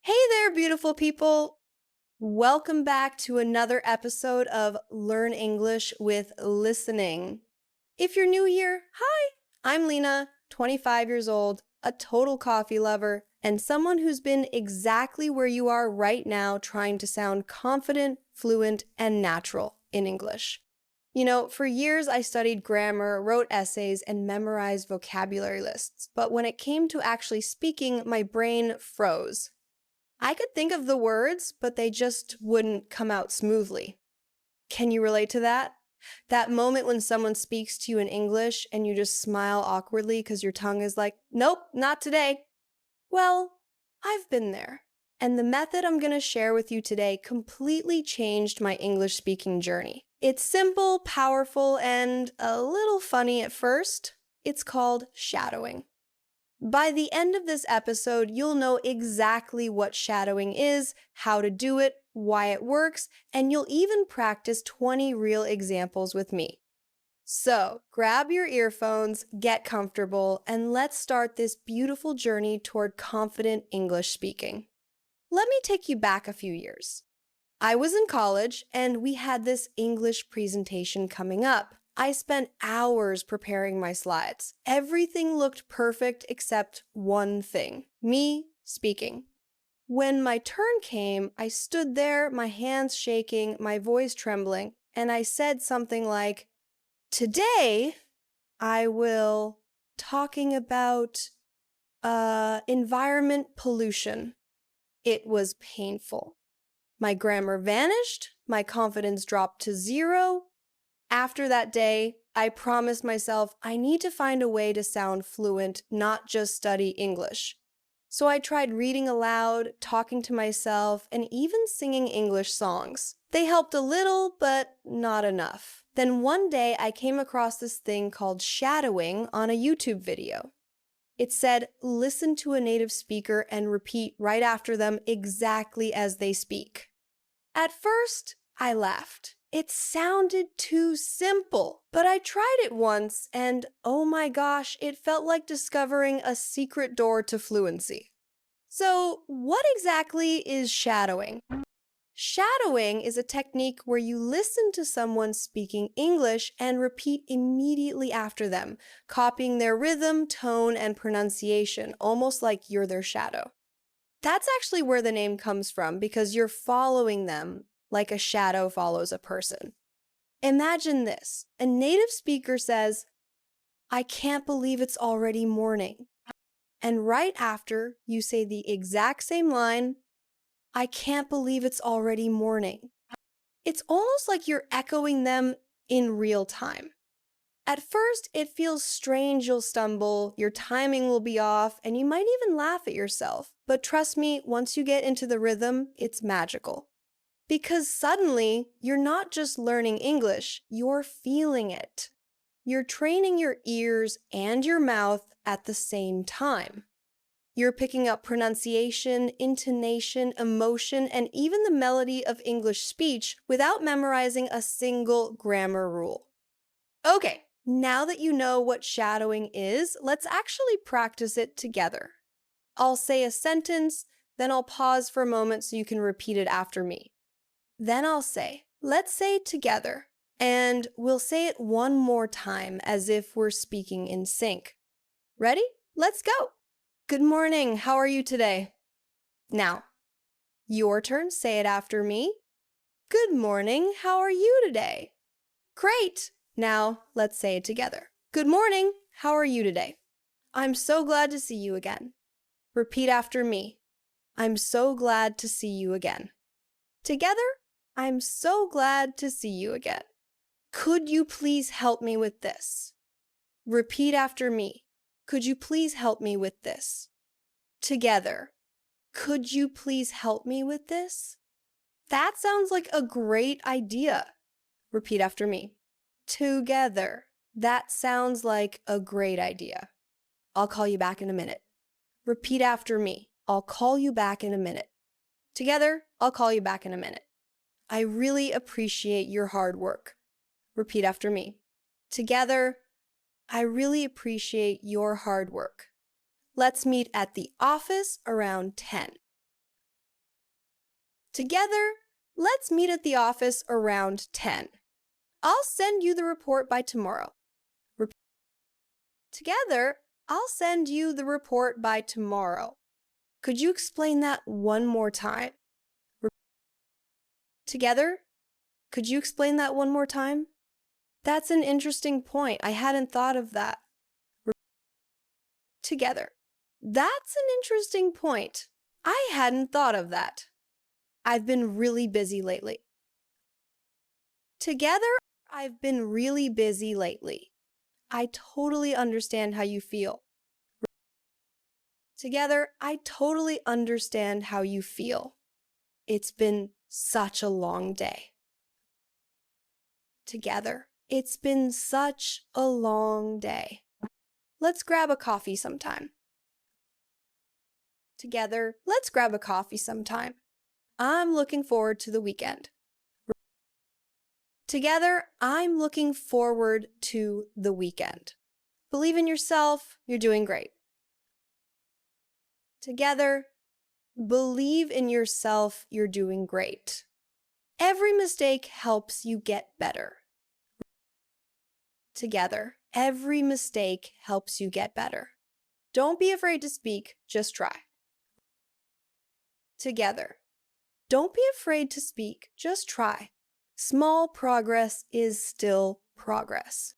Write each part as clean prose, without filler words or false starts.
Hey there, beautiful people. Welcome back to another episode of Learn English with Listening. If you're new here, hi, I'm Lena, 25 years old, a total coffee lover, and someone who's been exactly where you are right now trying to sound confident, fluent, and natural in English. You know, for years I studied grammar, wrote essays, and memorized vocabulary lists, but when it came to actually speaking, my brain froze. I could think of the words, but they just wouldn't come out smoothly. Can you relate to that? That moment when someone speaks to you in English and you just smile awkwardly because your tongue is like, nope, not today. Well, I've been there. And the method I'm going to share with you today completely changed my English speaking journey. It's simple, powerful, and a little funny at first. It's called shadowing. By the end of this episode, you'll know exactly what shadowing is, how to do it, why it works, and you'll even practice 20 real examples with me. So, grab your earphones, get comfortable, and let's start this beautiful journey toward confident English speaking. Let me take you back a few years. I was in college, and we had this English presentation coming up. I spent hours preparing my slides. Everything looked perfect except one thing: me speaking. When my turn came, I stood there, my hands shaking, my voice trembling, and I said something like, "Today, I will talking about environment pollution." It was painful. My grammar vanished, my confidence dropped to zero. After that day, I promised myself I need to find a way to sound fluent, not just study English. So I tried reading aloud, talking to myself, and even singing English songs. They helped a little, but not enough. Then one day I came across this thing called shadowing on a YouTube video. It said, listen to a native speaker and repeat right after them exactly as they speak. At first, I laughed. It sounded too simple, but I tried it once and oh my gosh, it felt like discovering a secret door to fluency. So, what exactly is shadowing? Shadowing is a technique where you listen to someone speaking English and repeat immediately after them, copying their rhythm, tone, and pronunciation, almost like you're their shadow. That's actually where the name comes from because you're following them like a shadow follows a person. Imagine this. A native speaker says, "I can't believe it's already morning." And right after, you say the exact same line, "I can't believe it's already morning." It's almost like you're echoing them in real time. At first, it feels strange. You'll stumble, your timing will be off, and you might even laugh at yourself. But trust me, once you get into the rhythm, it's magical. Because suddenly, you're not just learning English, you're feeling it. You're training your ears and your mouth at the same time. You're picking up pronunciation, intonation, emotion, and even the melody of English speech without memorizing a single grammar rule. Okay, now that you know what shadowing is, let's actually practice it together. I'll say a sentence, then I'll pause for a moment so you can repeat it after me. Then I'll say, let's say together, and we'll say it one more time as if we're speaking in sync. Ready? Let's go! Good morning, how are you today? Now, your turn, say it after me. Good morning, how are you today? Great! Now, let's say it together. Good morning, how are you today? I'm so glad to see you again. Repeat after me. I'm so glad to see you again. Together, I'm so glad to see you again. Could you please help me with this? Repeat after me. Could you please help me with this? Together. Could you please help me with this? That sounds like a great idea. Repeat after me. Together. That sounds like a great idea. I'll call you back in a minute. Repeat after me. I'll call you back in a minute. Together, I'll call you back in a minute. I really appreciate your hard work. Repeat after me. Together, I really appreciate your hard work. Let's meet at the office around 10. Together, let's meet at the office around 10. I'll send you the report by tomorrow. Together, I'll send you the report by tomorrow. Could you explain that one more time? Together, could you explain that one more time? That's an interesting point. I hadn't thought of that. Together. That's an interesting point. I hadn't thought of that. I've been really busy lately. Together, I've been really busy lately. I totally understand how you feel. Together, I totally understand how you feel. It's been such a long day. Together, it's been such a long day. Let's grab a coffee sometime. Together, let's grab a coffee sometime. I'm looking forward to the weekend. Together, I'm looking forward to the weekend. Believe in yourself, you're doing great. Together, believe in yourself, you're doing great. Every mistake helps you get better. Together, every mistake helps you get better. Don't be afraid to speak, just try. Together, don't be afraid to speak, just try. Small progress is still progress.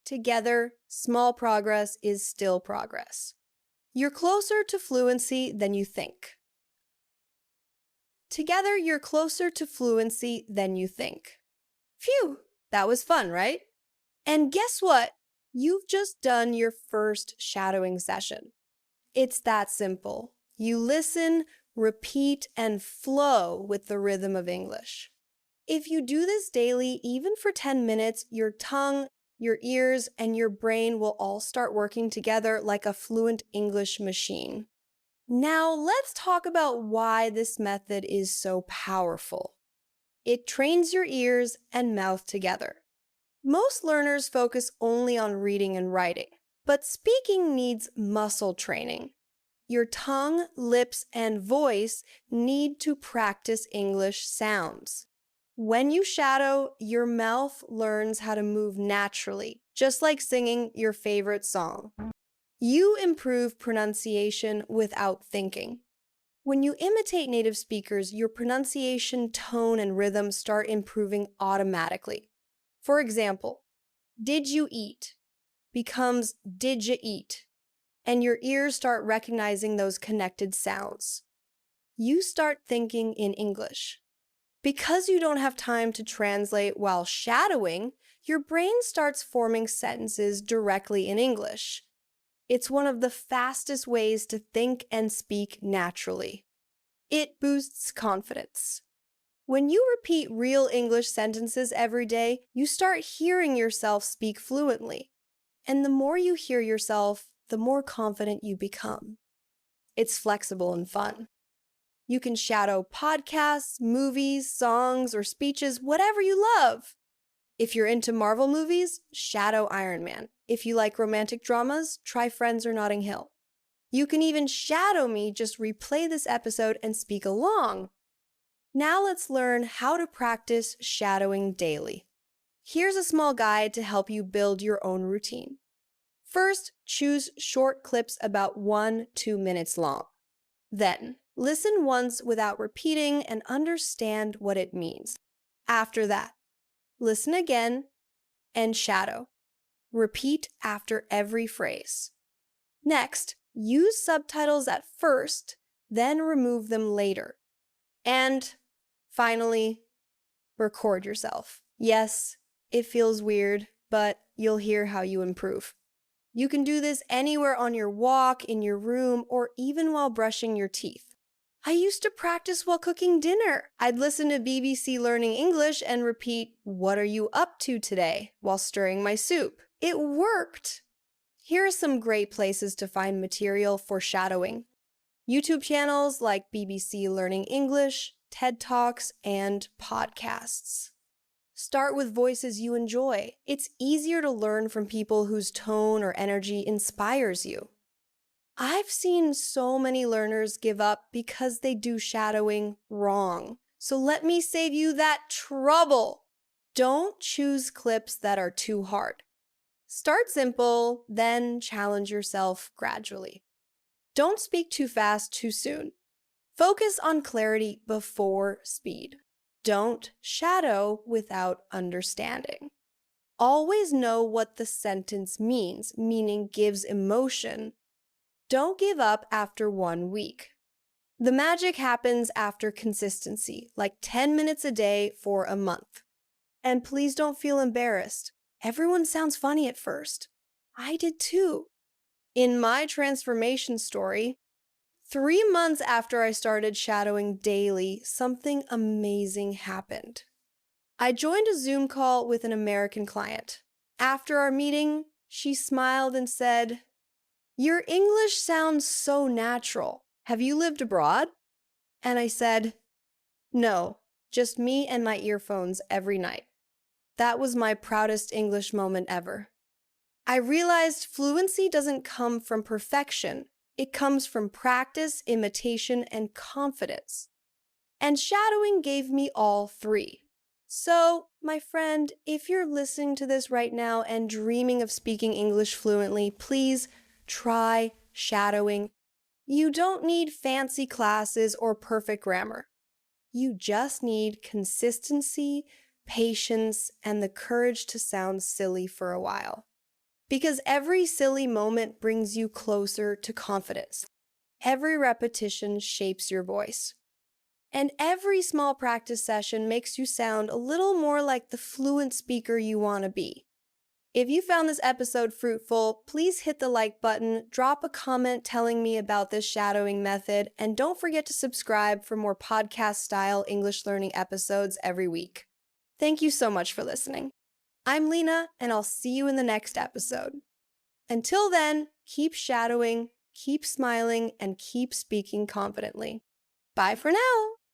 Together, small progress is still progress. You're closer to fluency than you think. Together, you're closer to fluency than you think. Phew, that was fun, right? And guess what? You've just done your first shadowing session. It's that simple. You listen, repeat, and flow with the rhythm of English. If you do this daily, even for 10 minutes, your tongue, your ears, and your brain will all start working together like a fluent English machine. Now, let's talk about why this method is so powerful. It trains your ears and mouth together. Most learners focus only on reading and writing, but speaking needs muscle training. Your tongue, lips, and voice need to practice English sounds. When you shadow, your mouth learns how to move naturally, just like singing your favorite song. You improve pronunciation without thinking. When you imitate native speakers, your pronunciation, tone, and rhythm start improving automatically. For example, did you eat becomes did you eat, and your ears start recognizing those connected sounds. You start thinking in English. Because you don't have time to translate while shadowing, your brain starts forming sentences directly in English. It's one of the fastest ways to think and speak naturally. It boosts confidence. When you repeat real English sentences every day, you start hearing yourself speak fluently. And the more you hear yourself, the more confident you become. It's flexible and fun. You can shadow podcasts, movies, songs, or speeches, whatever you love. If you're into Marvel movies, shadow Iron Man. If you like romantic dramas, try Friends or Notting Hill. You can even shadow me, just replay this episode and speak along. Now let's learn how to practice shadowing daily. Here's a small guide to help you build your own routine. First, choose short clips about 1-2 minutes long. Then, listen once without repeating and understand what it means. After that, listen again and shadow. Repeat after every phrase. Next, use subtitles at first, then remove them later. And finally, record yourself. Yes, it feels weird, but you'll hear how you improve. You can do this anywhere on your walk, in your room, or even while brushing your teeth. I used to practice while cooking dinner. I'd listen to BBC Learning English and repeat, "What are you up to today?" while stirring my soup. It worked! Here are some great places to find material for shadowing. YouTube channels like BBC Learning English, TED Talks, and podcasts. Start with voices you enjoy. It's easier to learn from people whose tone or energy inspires you. I've seen so many learners give up because they do shadowing wrong. So let me save you that trouble. Don't choose clips that are too hard. Start simple, then challenge yourself gradually. Don't speak too fast too soon. Focus on clarity before speed. Don't shadow without understanding. Always know what the sentence means, meaning gives emotion. Don't give up after 1 week. The magic happens after consistency, like 10 minutes a day for a month. And please don't feel embarrassed. Everyone sounds funny at first. I did too. In my transformation story, 3 months after I started shadowing daily, something amazing happened. I joined a Zoom call with an American client. After our meeting, she smiled and said, "Your English sounds so natural. Have you lived abroad?" And I said, "No, just me and my earphones every night." That was my proudest English moment ever. I realized fluency doesn't come from perfection. It comes from practice, imitation, and confidence. And shadowing gave me all three. So, my friend, if you're listening to this right now and dreaming of speaking English fluently, please try shadowing. You don't need fancy classes or perfect grammar. You just need consistency, patience, and the courage to sound silly for a while. Because every silly moment brings you closer to confidence. Every repetition shapes your voice. And every small practice session makes you sound a little more like the fluent speaker you want to be. If you found this episode fruitful, please hit the like button, drop a comment telling me about this shadowing method, and don't forget to subscribe for more podcast-style English learning episodes every week. Thank you so much for listening. I'm Lena, and I'll see you in the next episode. Until then, keep shadowing, keep smiling, and keep speaking confidently. Bye for now!